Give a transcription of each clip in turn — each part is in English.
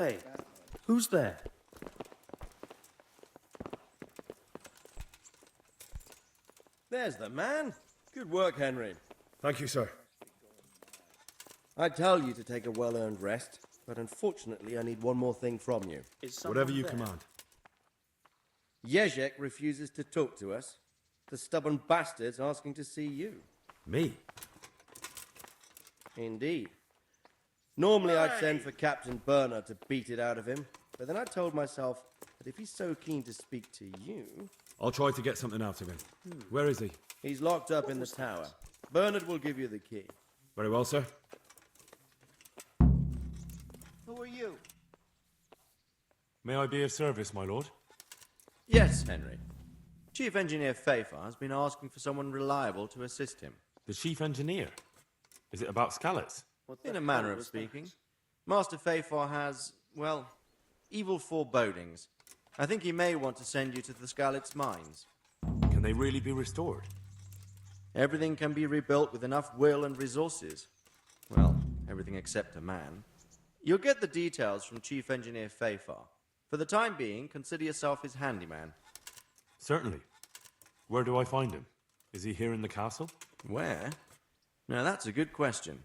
Hey, who's there? There's the man. Good work, Henry. Thank you, sir. I tell you to take a well-earned rest, but unfortunately I need one more thing from you. Whatever you command. Jezek refuses to talk to us. The stubborn bastard's asking to see you. Me? Indeed. Normally I'd send for Captain Bernard to beat it out of him, but then I told myself that if he's so keen to speak to you... I'll try to get something out of him. Where is he? He's locked up in the tower. Bernard will give you the key. Very well, sir. Who are you? May I be of service, my lord? Yes, Henry. Chief Engineer Fafar has been asking for someone reliable to assist him. The chief engineer? Is it about Scallots? In a manner of speaking. Master Fafar has, well, evil forebodings. I think he may want to send you to the Scallots mines. Can they really be restored? Everything can be rebuilt with enough will and resources. Well, everything except a man. You'll get the details from Chief Engineer Fafar. For the time being, consider yourself his handyman. Certainly. Where do I find him? Is he here in the castle? Where? Now that's a good question.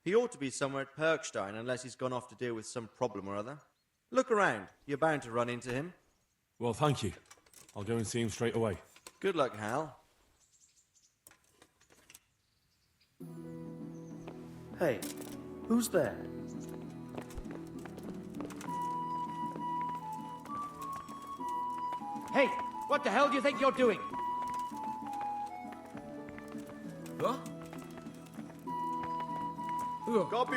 He ought to be somewhere at Perkstein unless he's gone off to deal with some problem or other. Look around. You're bound to run into him. Well, thank you. I'll go and see him straight away. Good luck, Hal. Hey, who's there? Hey, what the hell do you think you're doing? Huh? Copy.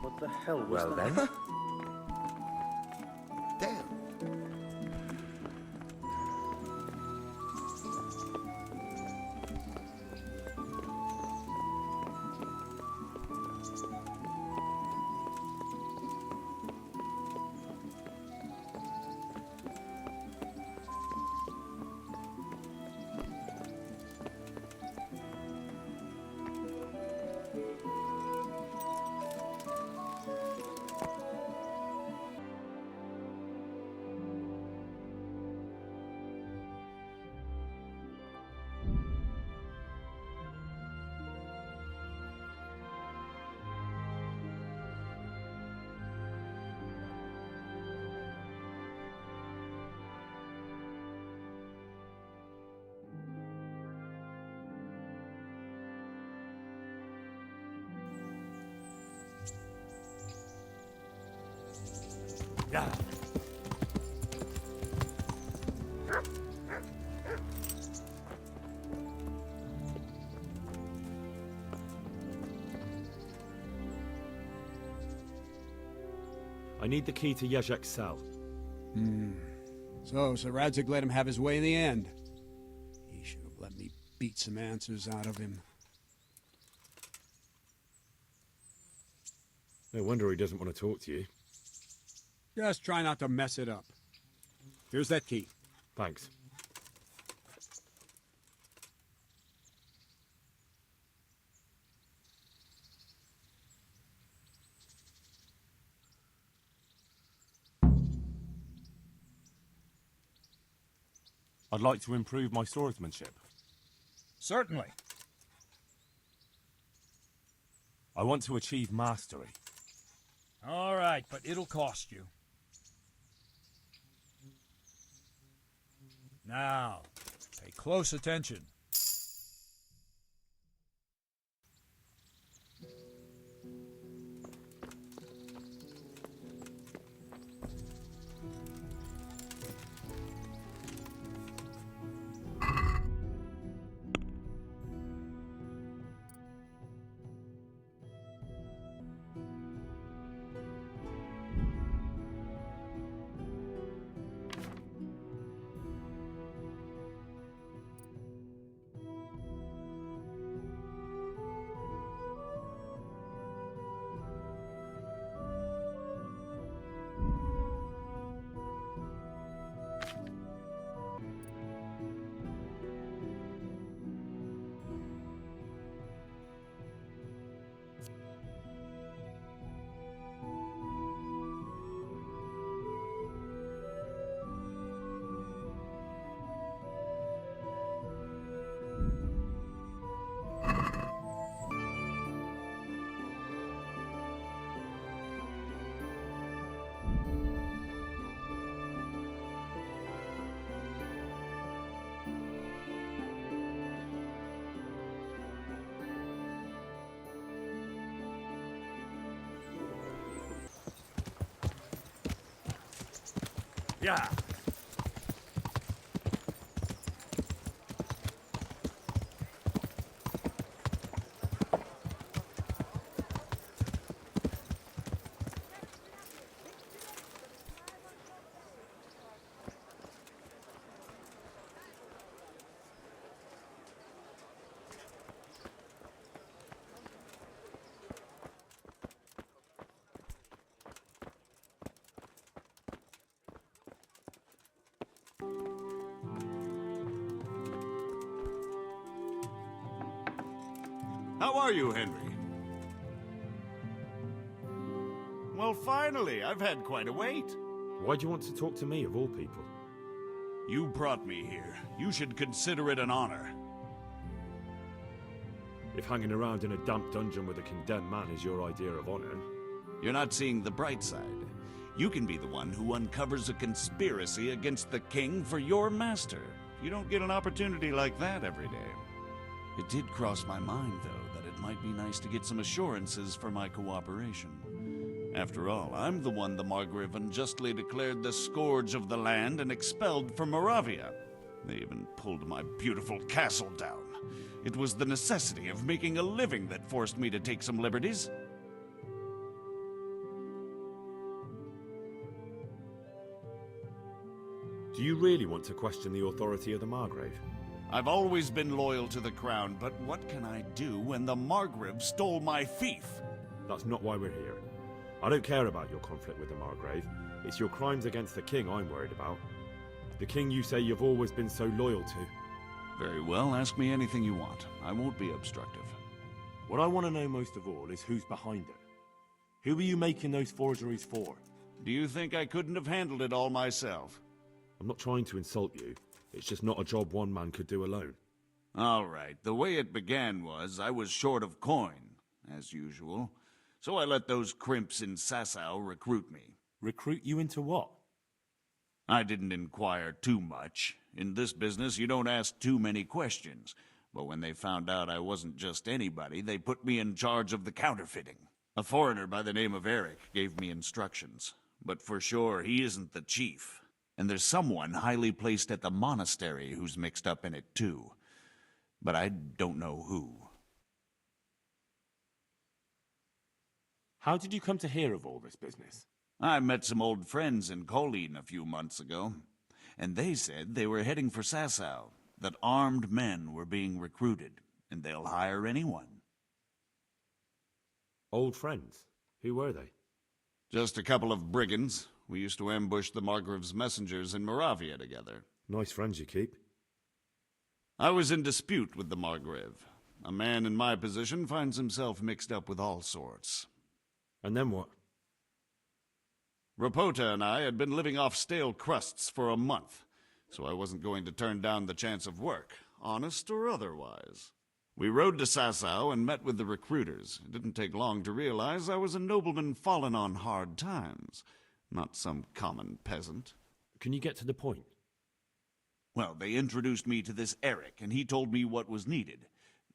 What the hell was Well that? then. Damn. Yeah. I need the key to Jezek's cell. So Radzig let him have his way in the end. He should have let me beat some answers out of him. No wonder he doesn't want to talk to you. Just try not to mess it up. Here's that key. Thanks. I'd like to improve my swordsmanship. Certainly. I want to achieve mastery. All right, but it'll cost you. Now, pay close attention. Yeah. How are you, Henry? Well, finally, I've had quite a wait. Why do you want to talk to me, of all people? You brought me here. You should consider it an honor. If hanging around in a damp dungeon with a condemned man is your idea of honor... You're not seeing the bright side. You can be the one who uncovers a conspiracy against the king for your master. You don't get an opportunity like that every day. It did cross my mind, though, that it might be nice to get some assurances for my cooperation. After all, I'm the one the Margrave unjustly declared the scourge of the land and expelled from Moravia. They even pulled my beautiful castle down. It was the necessity of making a living that forced me to take some liberties. Do you really want to question the authority of the Margrave? I've always been loyal to the crown, but what can I do when the Margrave stole my fief? That's not why we're here. I don't care about your conflict with the Margrave. It's your crimes against the king I'm worried about. The king you say you've always been so loyal to. Very well, ask me anything you want. I won't be obstructive. What I want to know most of all is who's behind it. Who are you making those forgeries for? Do you think I couldn't have handled it all myself? I'm not trying to insult you. It's just not a job one man could do alone. All right, the way it began was I was short of coin, as usual. So I let those crimps in Sasau recruit me. Recruit you into what? I didn't inquire too much. In this business, you don't ask too many questions. But when they found out I wasn't just anybody, they put me in charge of the counterfeiting. A foreigner by the name of Eric gave me instructions. But for sure, he isn't the chief. And there's someone highly placed at the monastery who's mixed up in it too. But I don't know who. How did you come to hear of all this business? I met some old friends in Colleen a few months ago, and they said they were heading for Sasau, that armed men were being recruited, and they'll hire anyone. Old friends? Who were they? Just a couple of brigands. We used to ambush the Margrave's messengers in Moravia together. Nice friends you keep. I was in dispute with the Margrave. A man in my position finds himself mixed up with all sorts. And then what? Rapota and I had been living off stale crusts for a month, so I wasn't going to turn down the chance of work, honest or otherwise. We rode to Sasau and met with the recruiters. It didn't take long to realize I was a nobleman fallen on hard times, not some common peasant. Can you get to the point? Well, they introduced me to this Eric, and he told me what was needed.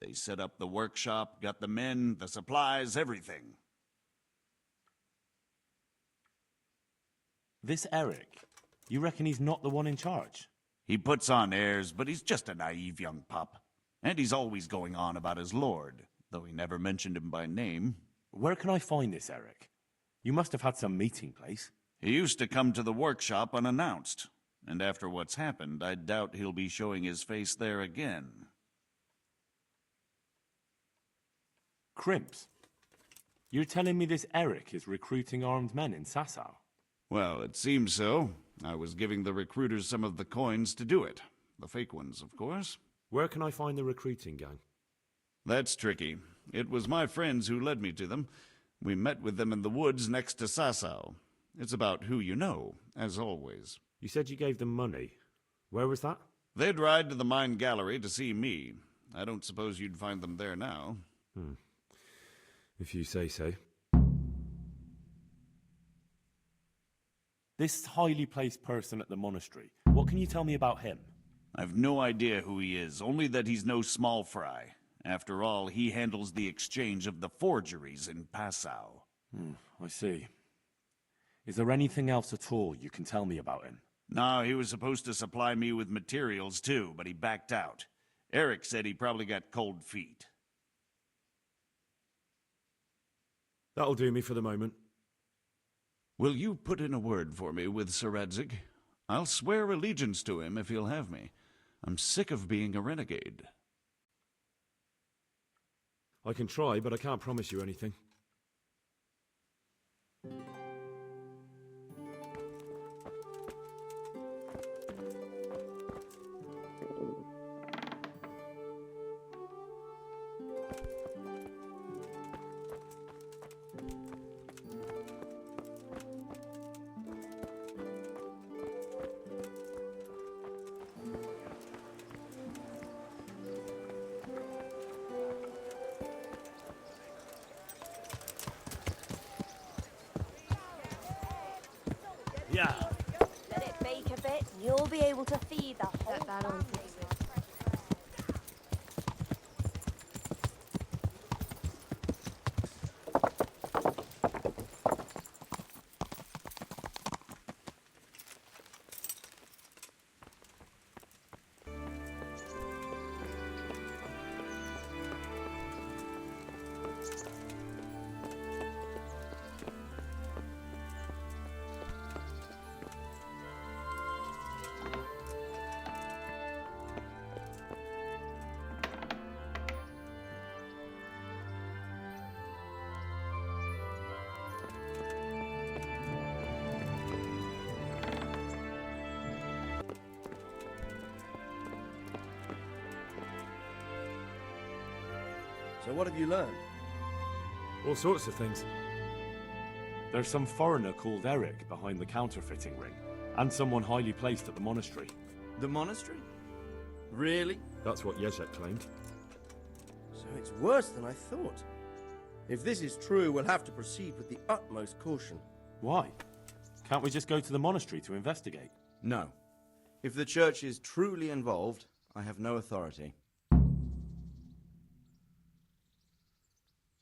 They set up the workshop, got the men, the supplies, everything. This Eric, you reckon he's not the one in charge? He puts on airs, but he's just a naive young pup. And he's always going on about his lord, though he never mentioned him by name. Where can I find this Eric? You must have had some meeting place. He used to come to the workshop unannounced, and after what's happened, I doubt he'll be showing his face there again. Crimps? You're telling me this Eric is recruiting armed men in Sasau? Well, it seems so. I was giving the recruiters some of the coins to do it. The fake ones, of course. Where can I find the recruiting gang? That's tricky. It was my friends who led me to them. We met with them in the woods next to Sasau. It's about who you know, as always. You said you gave them money. Where was that? They'd ride to the mine gallery to see me. I don't suppose you'd find them there now. If you say so. This highly placed person at the monastery, what can you tell me about him? I've no idea who he is, only that he's no small fry. After all, he handles the exchange of the forgeries in Passau. I see. Is there anything else at all you can tell me about him? No, he was supposed to supply me with materials too, but he backed out. Eric said he probably got cold feet. That'll do me for the moment. Will you put in a word for me with Sir Radzig? I'll swear allegiance to him if he'll have me. I'm sick of being a renegade. I can try, but I can't promise you anything. Yeah. Let it bake a bit, and you'll be able to feed the whole that on family. So what have you learned? All sorts of things. There's some foreigner called Eric behind the counterfeiting ring, and someone highly placed at the monastery. The monastery? Really? That's what Jezek claimed. So it's worse than I thought. If this is true, we'll have to proceed with the utmost caution. Why? Can't we just go to the monastery to investigate? No. If the church is truly involved, I have no authority.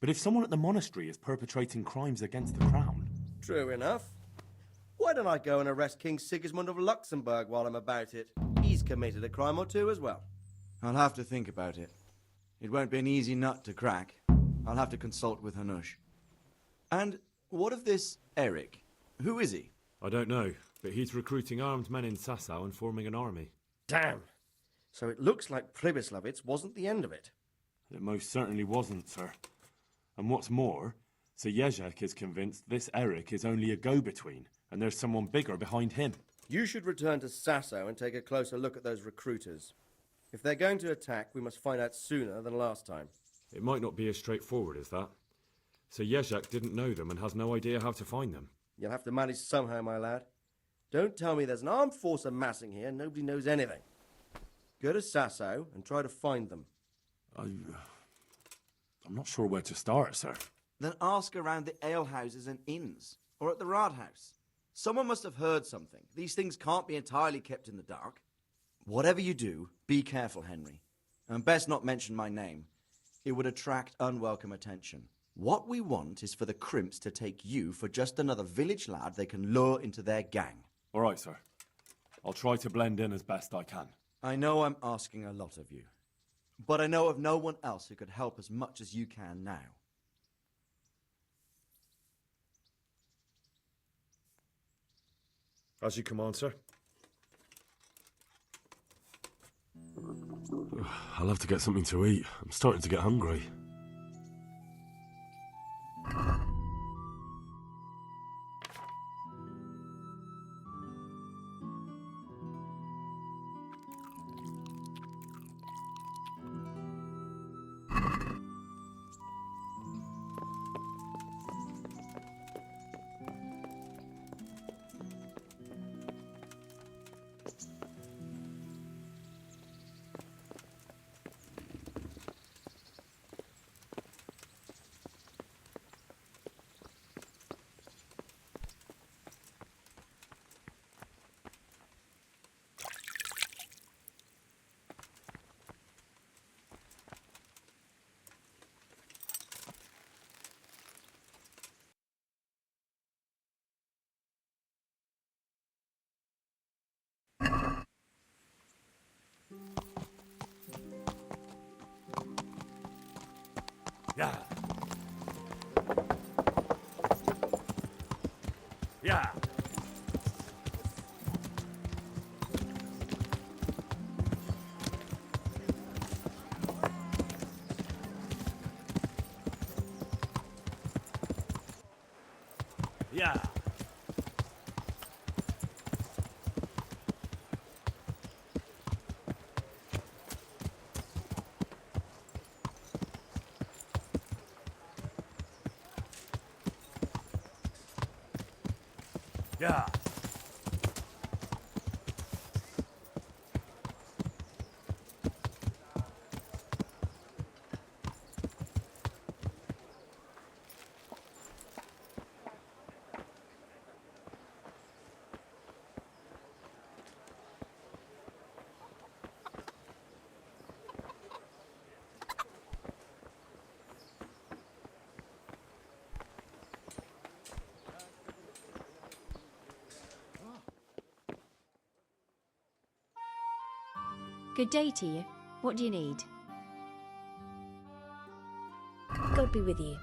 But if someone at the monastery is perpetrating crimes against the crown... True enough. Why don't I go and arrest King Sigismund of Luxembourg while I'm about it? He's committed a crime or two as well. I'll have to think about it. It won't be an easy nut to crack. I'll have to consult with Hanush. And what of this Eric? Who is he? I don't know, but he's recruiting armed men in Sasau and forming an army. Damn. So it looks like Pribyslavitz wasn't the end of it. It most certainly wasn't, sir. And what's more, Sir Jezek is convinced this Eric is only a go-between, and there's someone bigger behind him. You should return to Sasau and take a closer look at those recruiters. If they're going to attack, we must find out sooner than last time. It might not be as straightforward as that. Sir Jezek didn't know them and has no idea how to find them. You'll have to manage somehow, my lad. Don't tell me there's an armed force amassing here and nobody knows anything. Go to Sasau and try to find them. I'm not sure where to start, sir. Then ask around the alehouses and inns, or at the Rathaus. Someone must have heard something. These things can't be entirely kept in the dark. Whatever you do, be careful, Henry. And best not mention my name. It would attract unwelcome attention. What we want is for the crimps to take you for just another village lad they can lure into their gang. All right, sir. I'll try to blend in as best I can. I know I'm asking a lot of you, but I know of no one else who could help as much as you can now. As you command, sir. I'll have to get something to eat. I'm starting to get hungry. Yeah. Yeah. Yeah. Good day to you. What do you need? God be with you.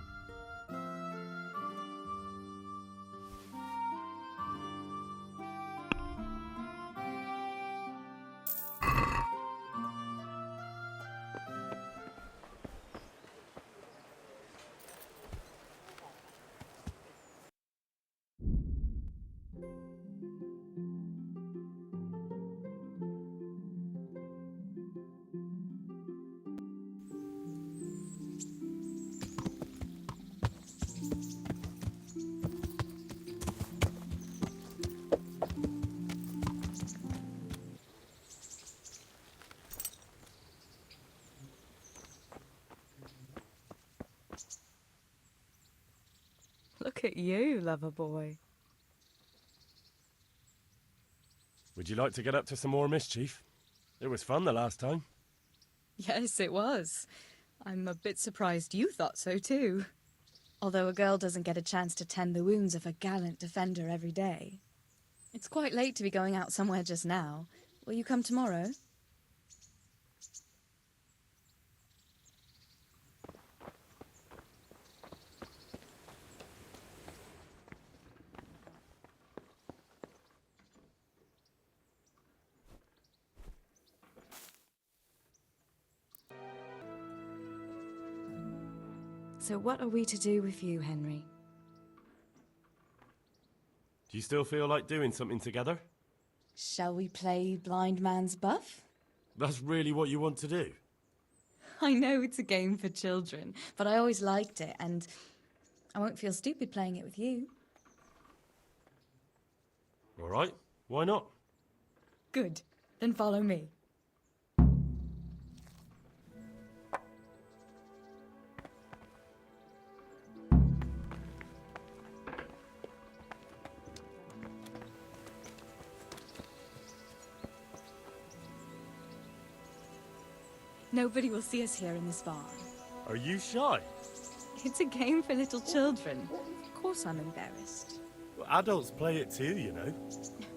Look at you, lover boy. Would you like to get up to some more mischief? It was fun the last time. Yes, it was. I'm a bit surprised you thought so too. Although a girl doesn't get a chance to tend the wounds of a gallant defender every day. It's quite late to be going out somewhere just now. Will you come tomorrow? So what are we to do with you, Henry? Do you still feel like doing something together? Shall we play blind man's buff? That's really what you want to do? I know it's a game for children, but I always liked it, and I won't feel stupid playing it with you. All right, why not? Good. Then follow me. Nobody will see us here in this barn. Are you shy? It's a game for little children. Of course I'm embarrassed. Well, adults play it too, you know.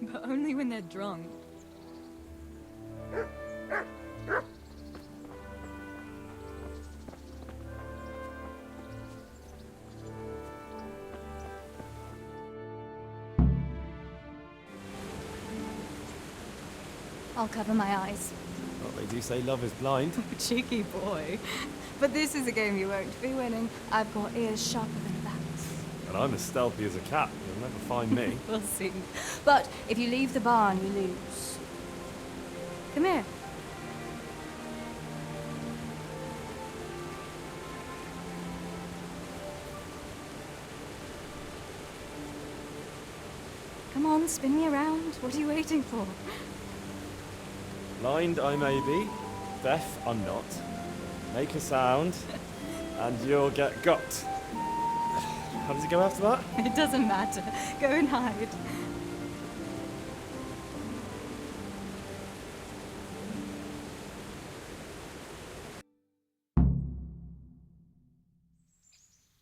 But only when they're drunk. I'll cover my eyes. Well, they do say love is blind. Cheeky boy. But this is a game you won't be winning. I've got ears sharper than bats. And I'm as stealthy as a cat. You'll never find me. We'll see. But if you leave the barn, you lose. Come here. Come on, spin me around. What are you waiting for? Blind I may be, deaf I'm not. Make a sound, and you'll get got. How does it go after that? It doesn't matter. Go and hide.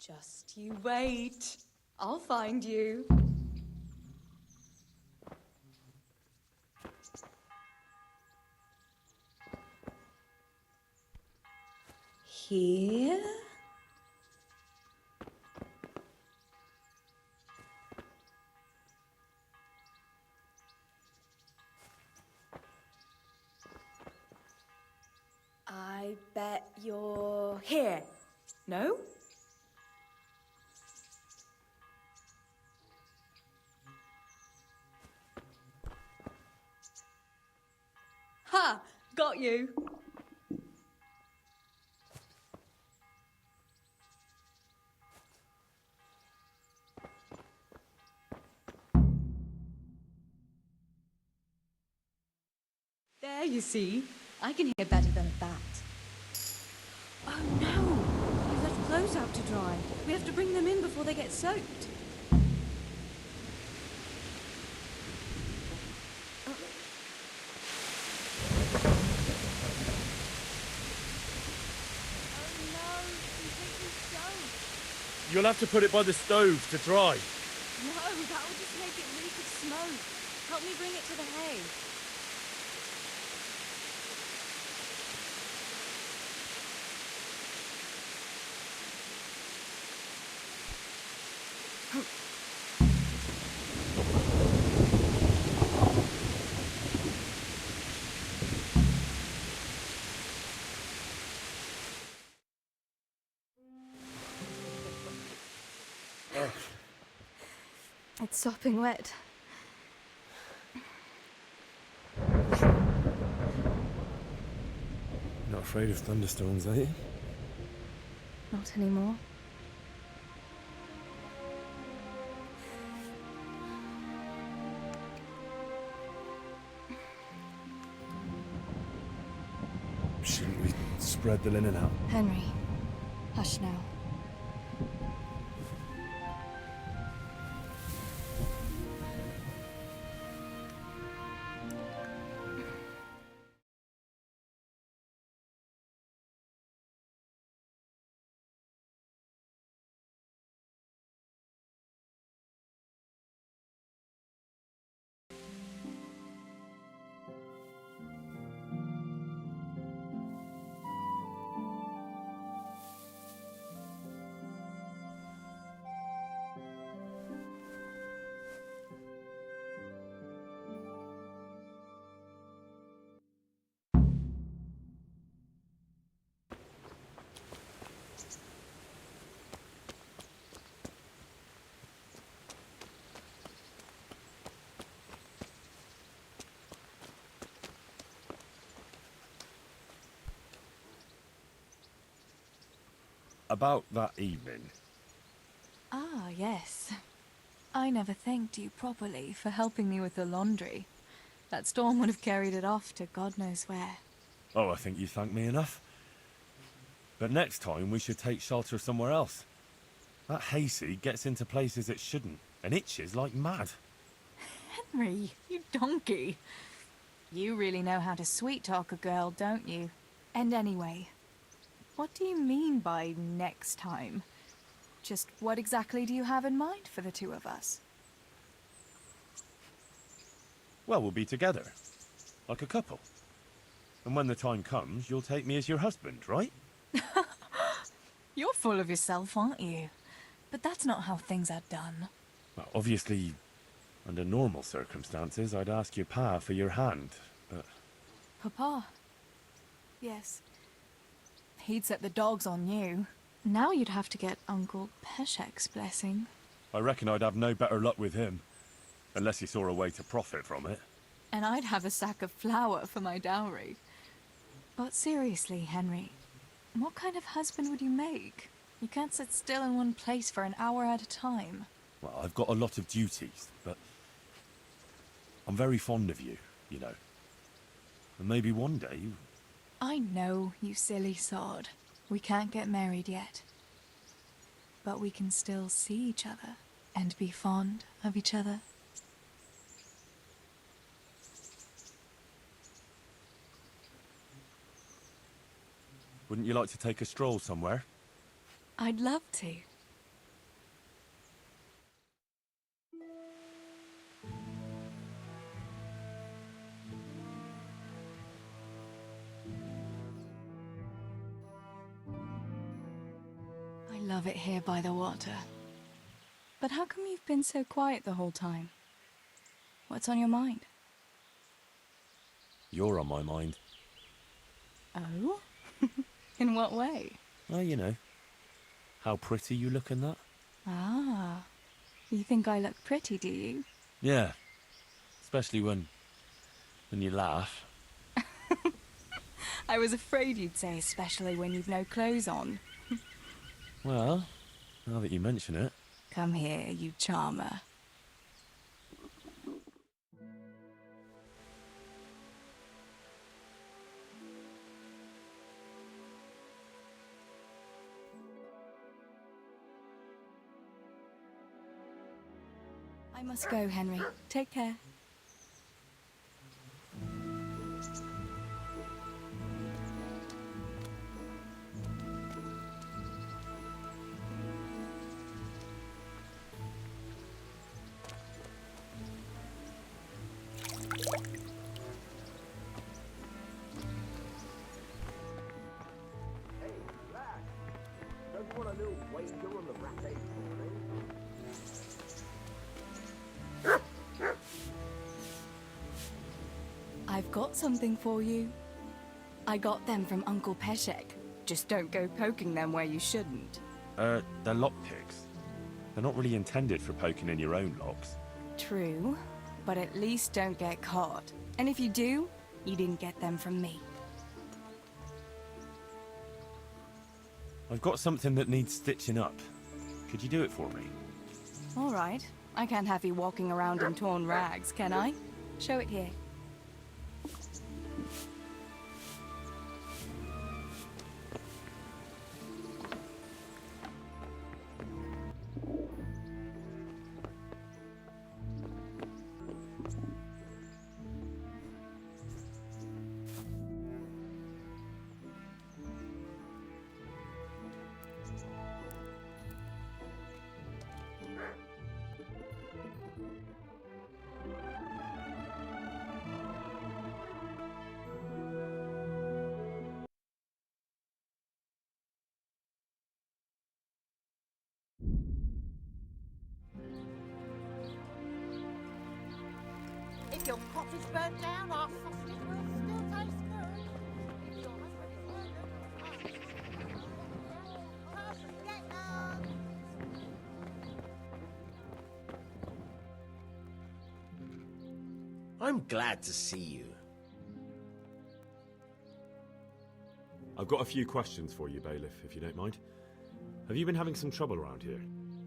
Just you wait. I'll find you. Here? I bet you're here. No? Ha! Got you! There, you see. I can hear better than a bat. Oh no! We've left clothes out to dry. We have to bring them in before they get soaked. You'll have to put it by the stove to dry. No, that will just make it reek of smoke. Help me bring it to the hay. It's sopping wet. Not afraid of thunderstorms, are you? Not anymore. Shouldn't we spread the linen out? Henry, hush now. About that evening. Ah, yes. I never thanked you properly for helping me with the laundry. That storm would have carried it off to God knows where. Oh, I think you thanked me enough. But next time we should take shelter somewhere else. That hayseed gets into places it shouldn't, and itches like mad. Henry, you donkey. You really know how to sweet-talk a girl, don't you? And anyway, what do you mean by next time? Just what exactly do you have in mind for the two of us? Well, we'll be together. Like a couple. And when the time comes, you'll take me as your husband, right? You're full of yourself, aren't you? But that's not how things are done. Well, obviously, under normal circumstances, I'd ask your pa for your hand, but... Papa? Yes. He'd set the dogs on you. Now you'd have to get Uncle Peshek's blessing. I reckon I'd have no better luck with him. Unless he saw a way to profit from it. And I'd have a sack of flour for my dowry. But seriously, Henry, what kind of husband would you make? You can't sit still in one place for an hour at a time. Well, I've got a lot of duties, but... I'm very fond of you, you know. And maybe one day... I know, you silly sod. We can't get married yet. But we can still see each other and be fond of each other. Wouldn't you like to take a stroll somewhere? I'd love to. I love it here by the water. But how come you've been so quiet the whole time? What's on your mind? You're on my mind. Oh? In what way? Well, you know, how pretty you look in that. Ah, you think I look pretty, do you? Yeah. Especially when you laugh. I was afraid you'd say especially when you've no clothes on. Well, now that you mention it. Come here, you charmer. I must go, Henry. Take care. I've got something for you. I got them from Uncle Peshek. Just don't go poking them where you shouldn't. They're lockpicks. They're not really intended for poking in your own locks. True, but at least don't get caught. And if you do, you didn't get them from me. I've got something that needs stitching up. Could you do it for me? All right. I can't have you walking around in torn rags, can I? Show it here. If your cottage burnt down, our sausage will still taste good. If your husband is murdered, I'm glad to see you. I've got a few questions for you, Bailiff, if you don't mind. Have you been having some trouble around here?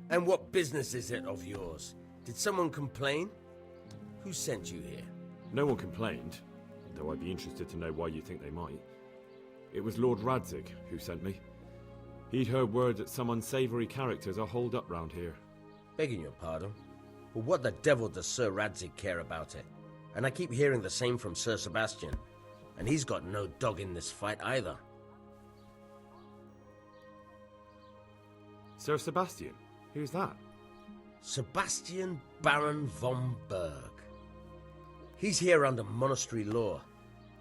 And what business is it of yours? Did someone complain? Who sent you here? No one complained, though I'd be interested to know why you think they might. It was Lord Radzig who sent me. He'd heard word that some unsavoury characters are holed up round here. Begging your pardon, but what the devil does Sir Radzig care about it? And I keep hearing the same from Sir Sebastian, and he's got no dog in this fight either. Sir Sebastian? Who's that? Sebastian Baron von Berg. He's here under monastery law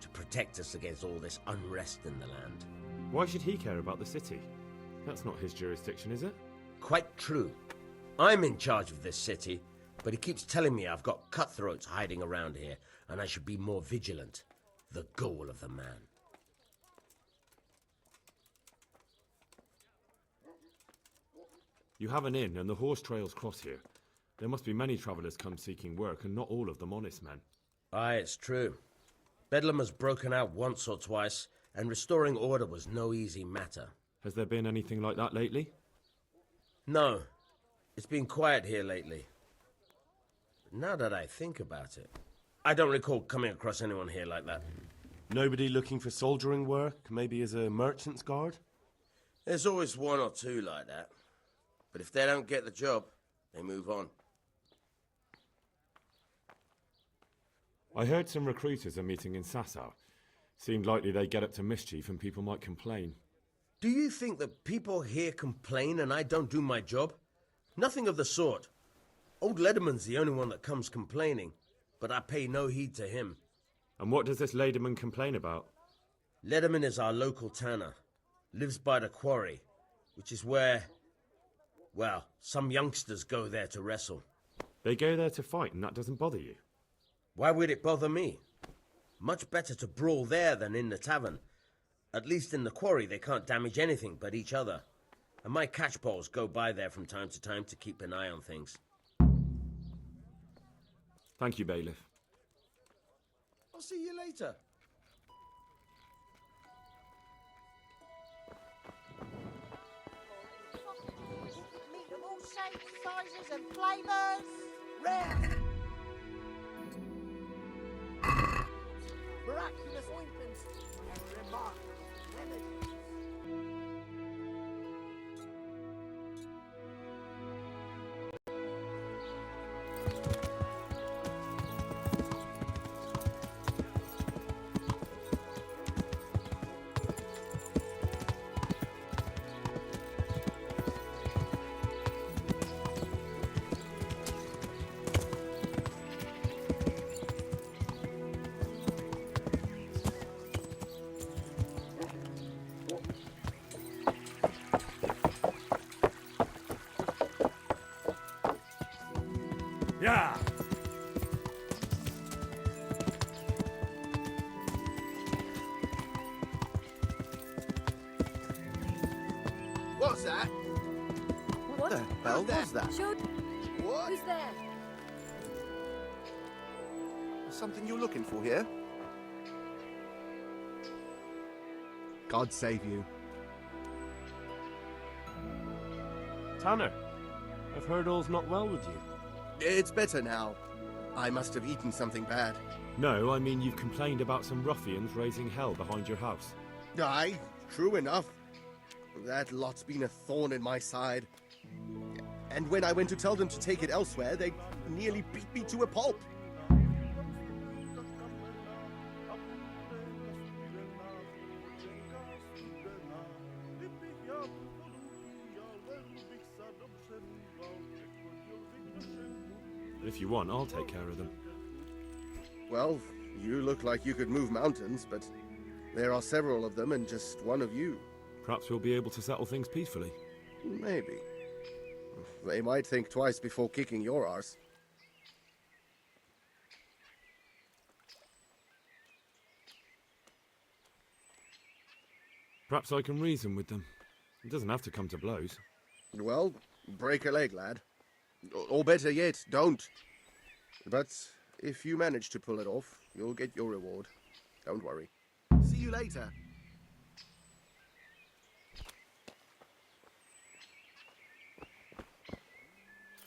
to protect us against all this unrest in the land. Why should he care about the city? That's not his jurisdiction, is it? Quite true. I'm in charge of this city, but he keeps telling me I've got cutthroats hiding around here, and I should be more vigilant. The goal of the man. You have an inn, and the horse trails cross here. There must be many travellers come seeking work, and not all of them honest men. Aye, it's true. Bedlam has broken out once or twice, and restoring order was no easy matter. Has there been anything like that lately? No. It's been quiet here lately. Now that I think about it, I don't recall coming across anyone here like that. Nobody looking for soldiering work, maybe as a merchant's guard? There's always one or two like that. But if they don't get the job, they move on. I heard some recruiters are meeting in Sasau. Seemed likely they get up to mischief and people might complain. Do you think that people here complain and I don't do my job? Nothing of the sort. Old Lederman's the only one that comes complaining, but I pay no heed to him. And what does this Lederman complain about? Lederman is our local tanner. Lives by the quarry, which is where, well, some youngsters go there to wrestle. They go there to fight and that doesn't bother you? Why would it bother me? Much better to brawl there than in the tavern. At least in the quarry they can't damage anything but each other. And my catchpoles go by there from time to time to keep an eye on things. Thank you, Bailiff. I'll see you later. Meat of all shapes, sizes and flavours. Rare. Miraculous ointments and remarkable remedies. Yeah! What's that? What the hell was that? Show... What? Who's there? Something you're looking for here? God save you. Tanner, I've heard all's not well with you. It's better now. I must have eaten something bad. No, I mean you've complained about some ruffians raising hell behind your house. Aye, true enough. That lot's been a thorn in my side. And when I went to tell them to take it elsewhere, they nearly beat me to a pulp. If you want, I'll take care of them. Well, you look like you could move mountains, but there are several of them and just one of you. Perhaps we'll be able to settle things peacefully. Maybe. They might think twice before kicking your arse. Perhaps I can reason with them. It doesn't have to come to blows. Well, break a leg, lad. Or better yet, don't. But if you manage to pull it off, you'll get your reward. Don't worry. See you later.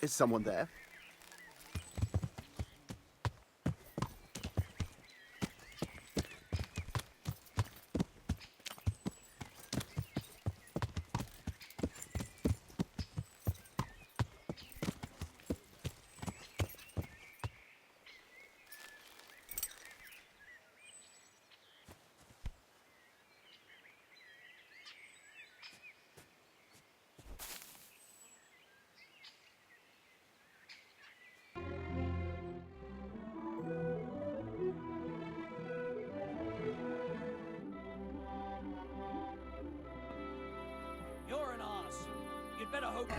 Is someone there? You're an arse. You'd better hope...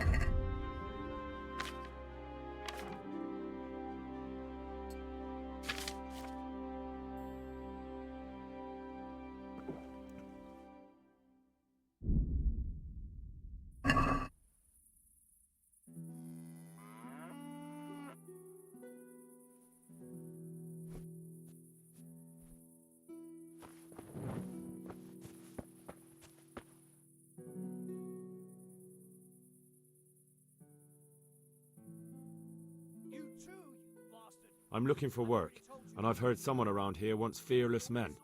I'm looking for work, and I've heard someone around here wants fearless men.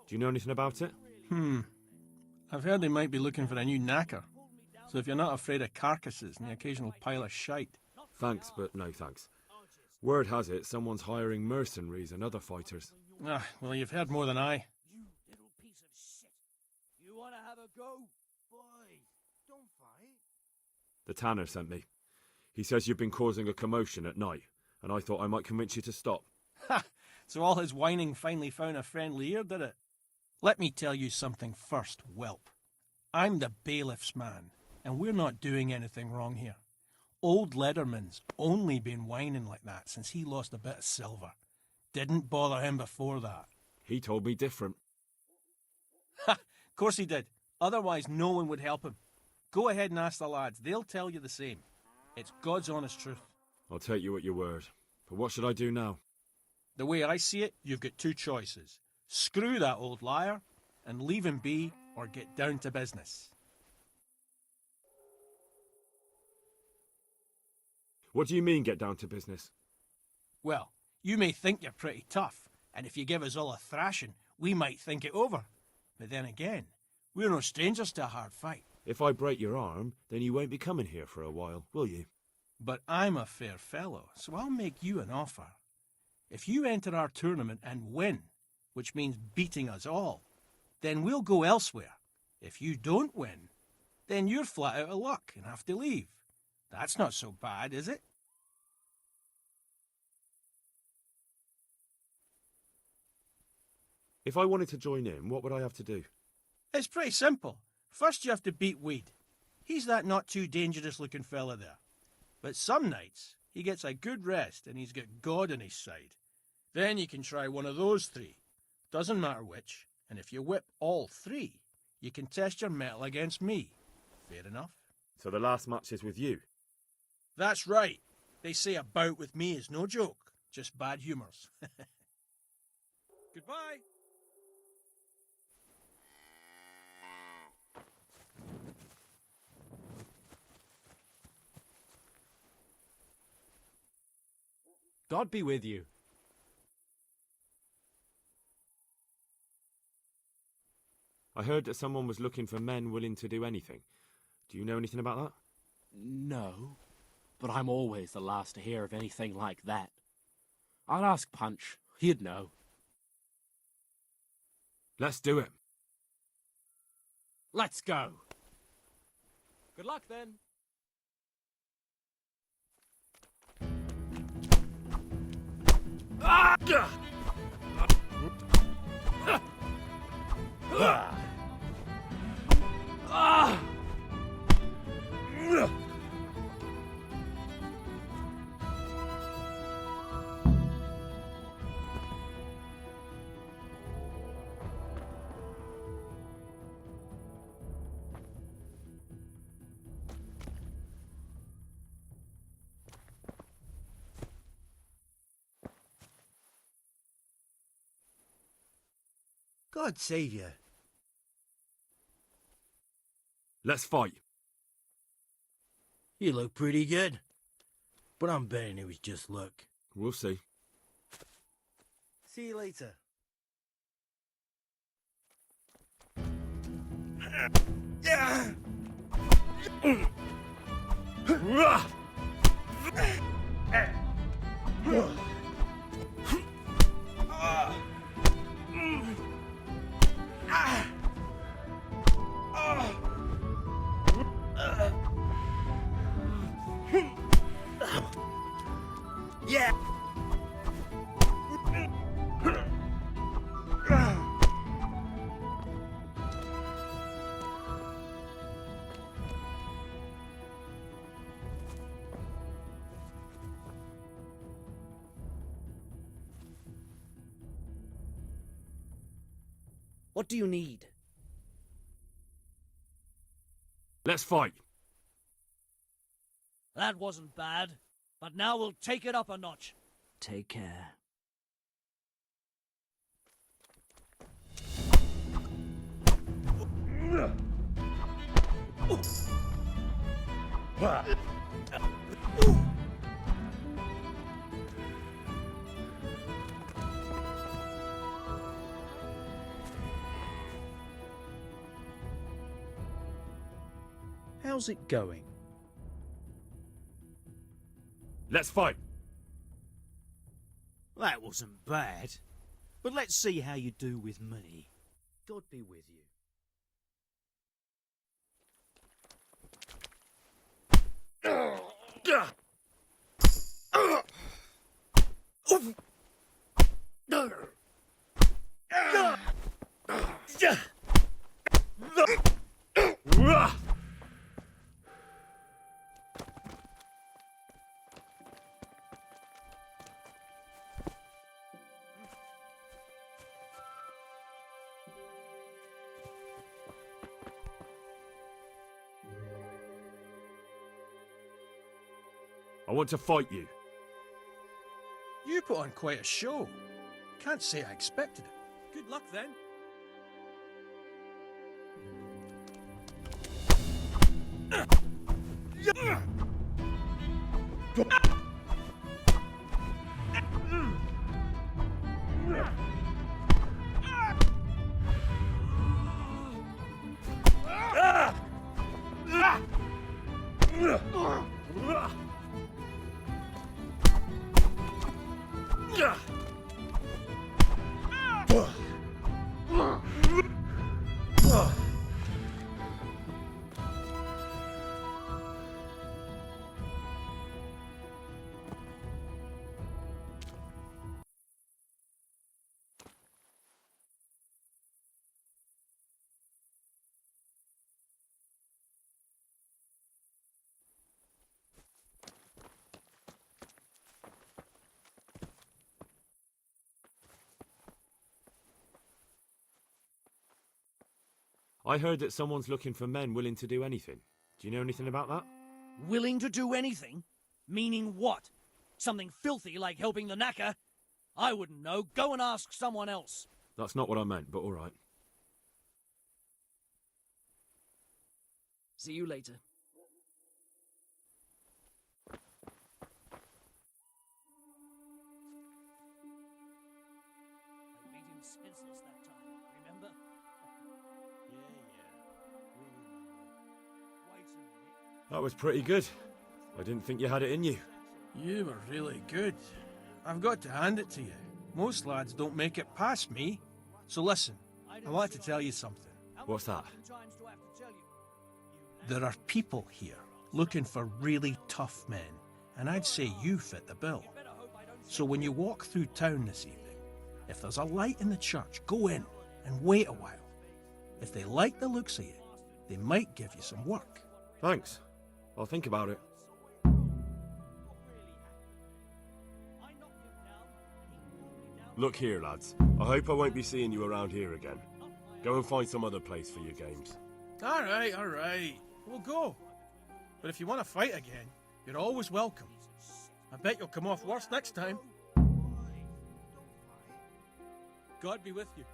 Do you know anything about it? I've heard they might be looking for a new knacker. So if you're not afraid of carcasses and the occasional pile of shite... Thanks, but no thanks. Word has it someone's hiring mercenaries and other fighters. Ah, well, you've heard more than I. You little piece of shit. You want to have a go? Boy, don't fight. The tanner sent me. He says you've been causing a commotion at night, and I thought I might convince you to stop. Ha! So all his whining finally found a friendly ear, did it? Let me tell you something first, whelp. I'm the bailiff's man, and we're not doing anything wrong here. Old Lederman's only been whining like that since he lost a bit of silver. Didn't bother him before that. He told me different. Ha! Course he did. Otherwise, no one would help him. Go ahead and ask the lads. They'll tell you the same. It's God's honest truth. I'll take you at your word. But what should I do now? The way I see it, you've got two choices. Screw that old liar and leave him be, or get down to business. What do you mean, get down to business? Well, you may think you're pretty tough, and if you give us all a thrashing, we might think it over. But then again, we're no strangers to a hard fight. If I break your arm, then you won't be coming here for a while, will you? But I'm a fair fellow, so I'll make you an offer. If you enter our tournament and win, which means beating us all, then we'll go elsewhere. If you don't win, then you're flat out of luck and have to leave. That's not so bad, is it? If I wanted to join in, what would I have to do? It's pretty simple. First you have to beat Weed. He's that not too dangerous looking fella there. But some nights, he gets a good rest and he's got God on his side. Then you can try one of those three. Doesn't matter which. And if you whip all three, you can test your mettle against me. Fair enough? So the last match is with you? That's right. They say a bout with me is no joke. Just bad humours. Goodbye. God be with you. I heard that someone was looking for men willing to do anything. Do you know anything about that? No, but I'm always the last to hear of anything like that. I'd ask Punch. He'd know. Let's do it. Let's go. Good luck, then. God save you. Let's fight. You look pretty good. But I'm betting it was just luck. We'll see. See you later. Yeah. What do you need? Let's fight. That wasn't bad, but now we'll take it up a notch. Take care. How's it going? Let's fight. That wasn't bad, but let's see how you do with me. God be with you. I want to fight you. You put on quite a show. Can't say I expected it. Good luck then. I heard that someone's looking for men willing to do anything. Do you know anything about that? Willing to do anything? Meaning what? Something filthy like helping the knacker? I wouldn't know. Go and ask someone else. That's not what I meant, but all right. See you later. I beat him senseless that time, remember? Wait a minute. That was pretty good. I didn't think you had it in you. You were really good. I've got to hand it to you. Most lads don't make it past me. So listen, I want to tell you something. What's that? There are people here looking for really tough men, and I'd say you fit the bill. So when you walk through town this evening, if there's a light in the church, go in and wait a while. If they like the looks of you, they might give you some work. Thanks. I'll think about it. Look here, lads. I hope I won't be seeing you around here again. Go and find some other place for your games. All right. We'll go. But if you want to fight again, you're always welcome. I bet you'll come off worse next time. God be with you.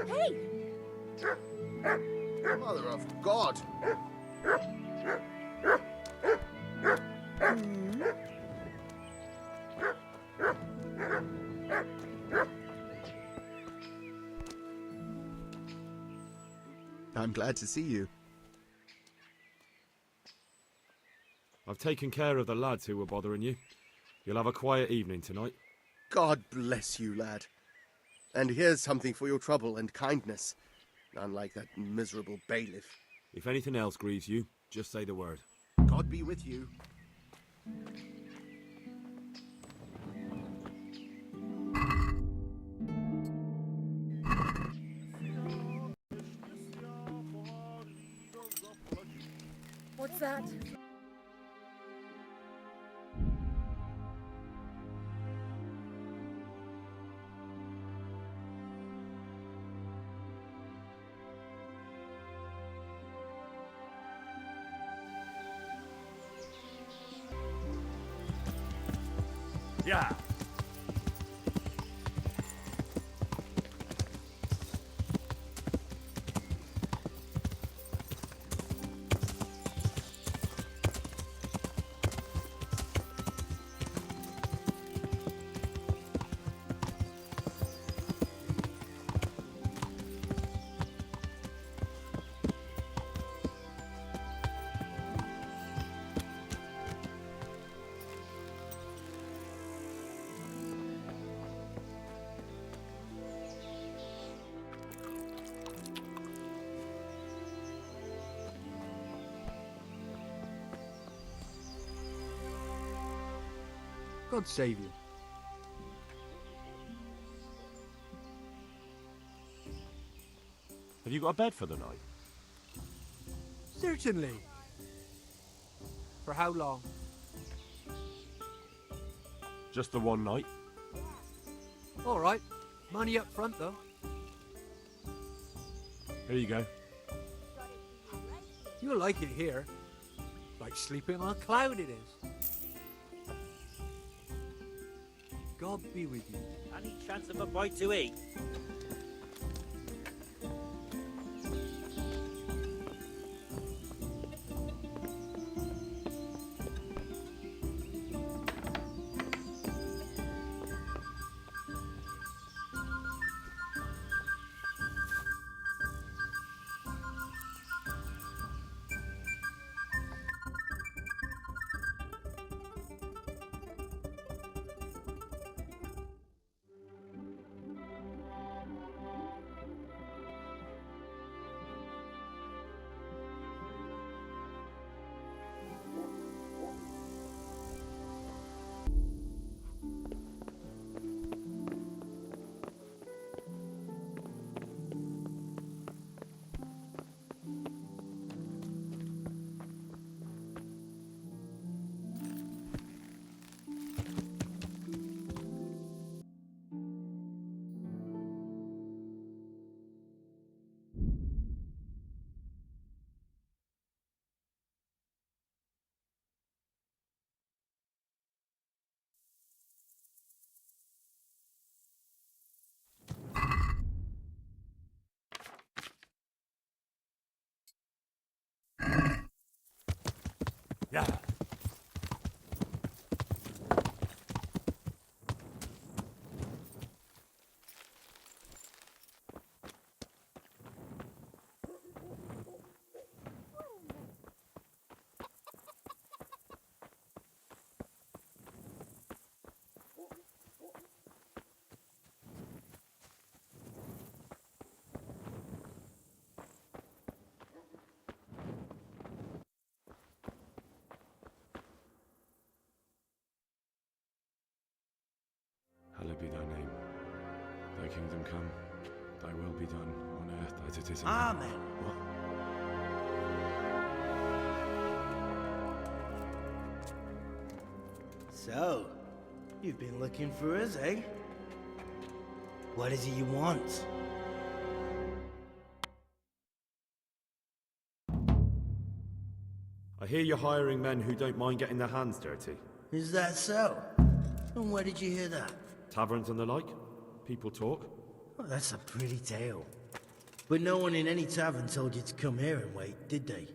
Hey! Mother of God! I'm glad to see you. I've taken care of the lads who were bothering you. You'll have a quiet evening tonight. God bless you, lad. And here's something for your trouble and kindness. Unlike that miserable bailiff. If anything else grieves you, just say the word. God be with you. What's that? Yeah. God save you. Have you got a bed for the night? Certainly. For how long? Just the one night? All right. Money up front, though. Here you go. You'll like it here. Like sleeping on a cloud it is. God be with you. Any chance of a bite to eat? Yeah. Hallowed be thy name. Thy kingdom come. Thy will be done on earth as it is in heaven. Amen. What? So, you've been looking for us, eh? What is it you want? I hear you're hiring men who don't mind getting their hands dirty. Is that so? And where did you hear that? Taverns and the like. People talk. Oh, that's a pretty tale. But no one in any tavern told you to come here and wait, did they?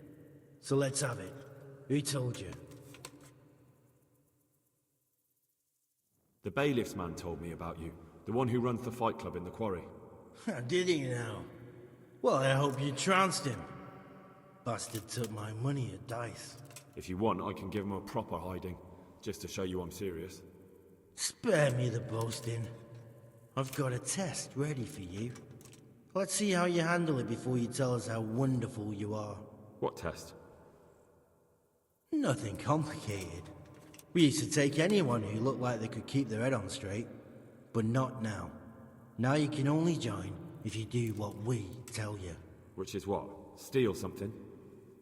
So let's have it. Who told you? The bailiff's man told me about you. The one who runs the fight club in the quarry. Did he now? Well, I hope you trounced him. Bastard took my money at dice. If you want, I can give him a proper hiding, just to show you I'm serious. Spare me the boasting. I've got a test ready for you. Let's see how you handle it before you tell us how wonderful you are. What test? Nothing complicated. We used to take anyone who looked like they could keep their head on straight. But not now. Now you can only join if you do what we tell you. Which is what? Steal something?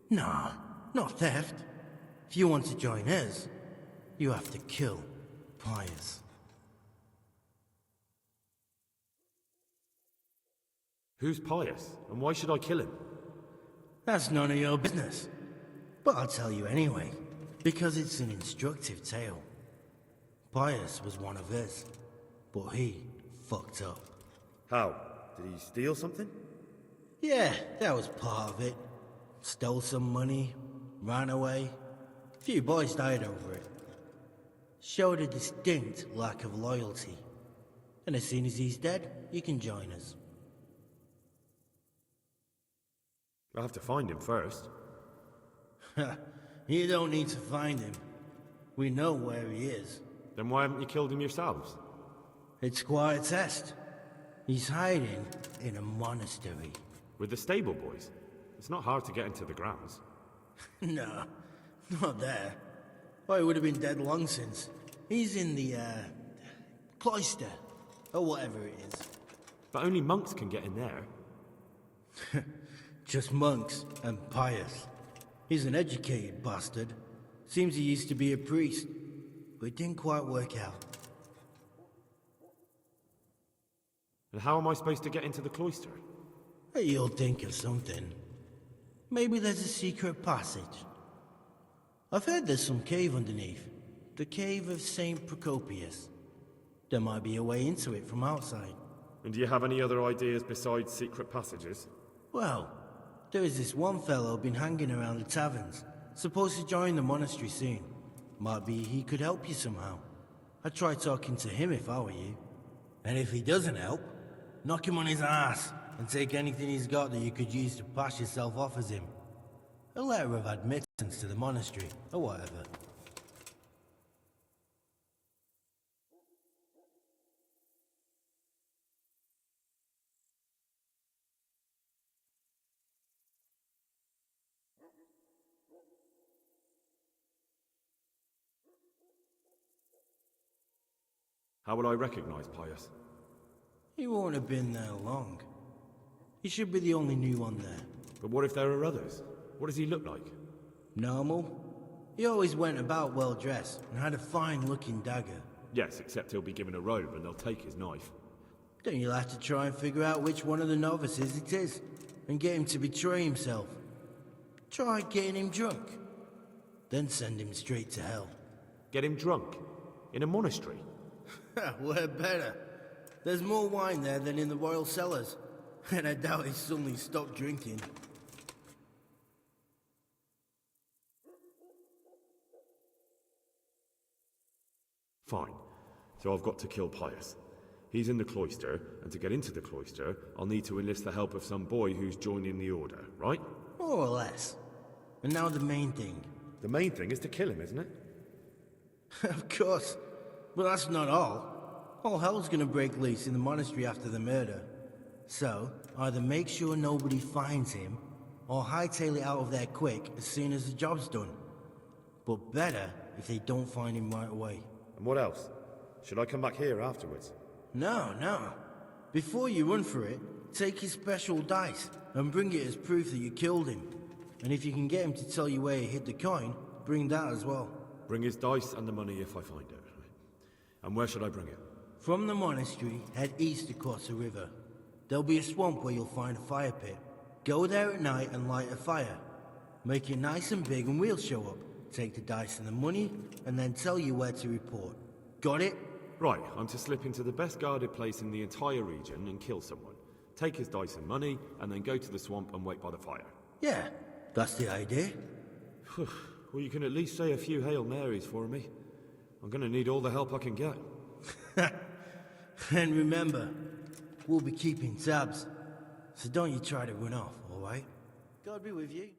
Nah, not theft. If you want to join us, you have to kill Pius. Who's Pius, and why should I kill him? That's none of your business. But I'll tell you anyway, because it's an instructive tale. Pius was one of us, but he fucked up. How? Did he steal something? Yeah, that was part of it. Stole some money, ran away. A few boys died over it. Showed a distinct lack of loyalty. And as soon as he's dead, you can join us. I'll have to find him first. You don't need to find him. We know where he is. Then why haven't you killed him yourselves? It's quite a test. He's hiding in a monastery. With the stable boys? It's not hard to get into the grounds. No, not there. I would have been dead long since. He's in the, cloister, or whatever it is. But only monks can get in there. Just monks and pious. He's an educated bastard. Seems he used to be a priest, but it didn't quite work out. And how am I supposed to get into the cloister? You'll think of something. Maybe there's a secret passage. I've heard there's some cave underneath. The cave of St. Procopius. There might be a way into it from outside. And do you have any other ideas besides secret passages? Well, there is this one fellow been hanging around the taverns. Supposed to join the monastery soon. Might be he could help you somehow. I'd try talking to him if I were you. And if he doesn't help, knock him on his ass and take anything he's got that you could use to pass yourself off as him. A letter of admittance to the monastery, or whatever. How would I recognize Pius? He won't have been there long. He should be the only new one there. But what if there are others? What does he look like? Normal. He always went about well dressed and had a fine-looking dagger. Yes, except he'll be given a robe and they'll take his knife. Then you'll have to try and figure out which one of the novices it is, and get him to betray himself. Try getting him drunk. Then send him straight to hell. Get him drunk? In a monastery? We're better. There's more wine there than in the royal cellars, and I doubt he suddenly stopped drinking. Fine. So I've got to kill Pius. He's in the cloister, and to get into the cloister, I'll need to enlist the help of some boy who's joining the order, right? More or less. And now the main thing. The main thing is to kill him, isn't it? Of course. But that's not all. All hell's gonna break loose in the monastery after the murder. So, either make sure nobody finds him, or hightail it out of there quick as soon as the job's done. But better if they don't find him right away. And what else? Should I come back here afterwards? No. Before you run for it, take his special dice and bring it as proof that you killed him. And if you can get him to tell you where he hid the coin, bring that as well. Bring his dice and the money if I find it. And where should I bring it? From the monastery, head east across the river. There'll be a swamp where you'll find a fire pit. Go there at night and light a fire. Make it nice and big and we'll show up. Take the dice and the money, and then tell you where to report. Got it? Right, I'm to slip into the best guarded place in the entire region and kill someone. Take his dice and money, and then go to the swamp and wait by the fire. Yeah, that's the idea. Well, you can at least say a few Hail Marys for me. I'm gonna need all the help I can get. And remember, we'll be keeping tabs. So don't you try to run off, alright? God be with you.